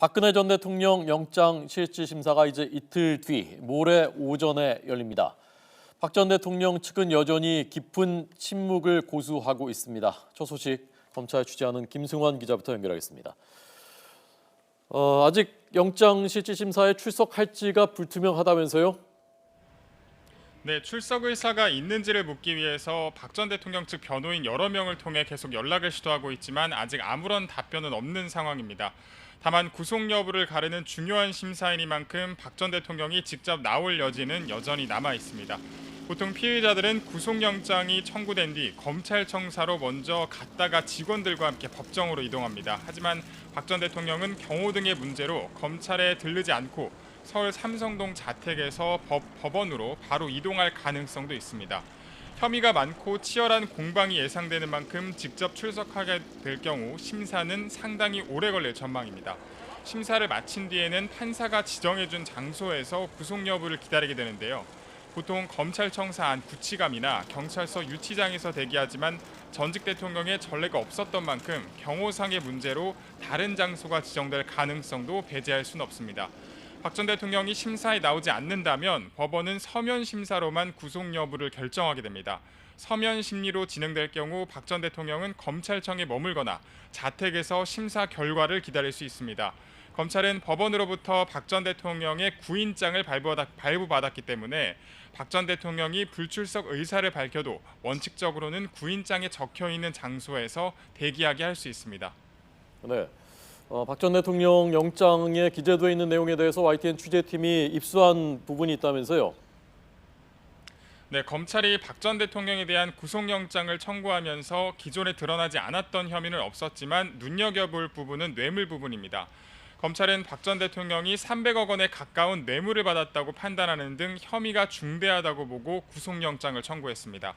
박근혜 전 대통령 영장 실질 심사가 이제 이틀 뒤 모레 오전에 열립니다. 박 전 대통령 측은 여전히 깊은 침묵을 고수하고 있습니다. 첫 소식 검찰 취재하는 김승환 기자부터 연결하겠습니다. 아직 영장 실질 심사에 출석할지가 불투명하다면서요? 네, 출석 의사가 있는지를 묻기 위해서 박 전 대통령 측 변호인 여러 명을 통해 계속 연락을 시도하고 있지만 아직 아무런 답변은 없는 상황입니다. 다만 구속 여부를 가르는 중요한 심사이니만큼 박 전 대통령이 직접 나올 여지는 여전히 남아 있습니다. 보통 피의자들은 구속영장이 청구된 뒤 검찰청사로 먼저 갔다가 직원들과 함께 법정으로 이동합니다. 하지만 박 전 대통령은 경호 등의 문제로 검찰에 들르지 않고 서울 삼성동 자택에서 법원으로 바로 이동할 가능성도 있습니다. 혐의가 많고 치열한 공방이 예상되는 만큼 직접 출석하게 될 경우 심사는 상당히 오래 걸릴 전망입니다. 심사를 마친 뒤에는 판사가 지정해준 장소에서 구속 여부를 기다리게 되는데요. 보통 검찰청사 안 구치감이나 경찰서 유치장에서 대기하지만 전직 대통령의 전례가 없었던 만큼 경호상의 문제로 다른 장소가 지정될 가능성도 배제할 수는 없습니다. 박 전 대통령이 심사에 나오지 않는다면 법원은 서면 심사로만 구속 여부를 결정하게 됩니다. 서면 심리로 진행될 경우 박 전 대통령은 검찰청에 머물거나 자택에서 심사 결과를 기다릴 수 있습니다. 검찰은 법원으로부터 박 전 대통령의 구인장을 발부받았기 때문에 박 전 대통령이 불출석 의사를 밝혀도 원칙적으로는 구인장에 적혀 있는 장소에서 대기하게 할 수 있습니다. 네. 박 전 대통령 영장에 기재되어 있는 내용에 대해서 YTN 취재팀이 입수한 부분이 있다면서요? 네, 검찰이 박 전 대통령에 대한 구속영장을 청구하면서 기존에 드러나지 않았던 혐의는 없었지만 눈여겨볼 부분은 뇌물 부분입니다. 검찰은 박 전 대통령이 300억 원에 가까운 뇌물을 받았다고 판단하는 등 혐의가 중대하다고 보고 구속영장을 청구했습니다.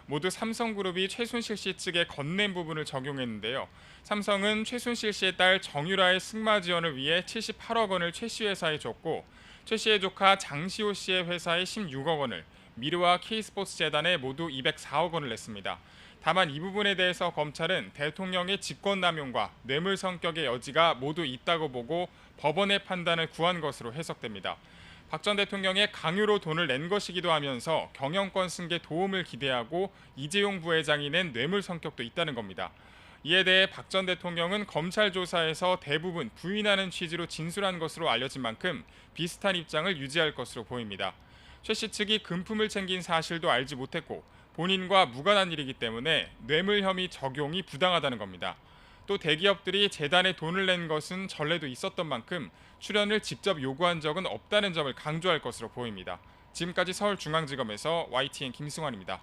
모두 삼성그룹이 최순실 씨 측에 건넨 부분을 적용했는데요. 삼성은 최순실 씨의 딸 정유라의 승마 지원을 위해 78억 원을 최 씨 회사에 줬고 최 씨의 조카 장시호 씨의 회사에 16억 원을, 미르와 K스포츠재단에 모두 204억 원을 냈습니다. 다만 이 부분에 대해서 검찰은 대통령의 직권남용과 뇌물 성격의 여지가 모두 있다고 보고 법원의 판단을 구한 것으로 해석됩니다. 박 전 대통령의 강요로 돈을 낸 것이기도 하면서 경영권 승계 도움을 기대하고 이재용 부회장이 낸 뇌물 성격도 있다는 겁니다. 이에 대해 박 전 대통령은 검찰 조사에서 대부분 부인하는 취지로 진술한 것으로 알려진 만큼 비슷한 입장을 유지할 것으로 보입니다. 최 씨 측이 금품을 챙긴 사실도 알지 못했고 본인과 무관한 일이기 때문에 뇌물 혐의 적용이 부당하다는 겁니다. 또 대기업들이 재단에 돈을 낸 것은 전례도 있었던 만큼 출연을 직접 요구한 적은 없다는 점을 강조할 것으로 보입니다. 지금까지 서울중앙지검에서 YTN 김승환입니다.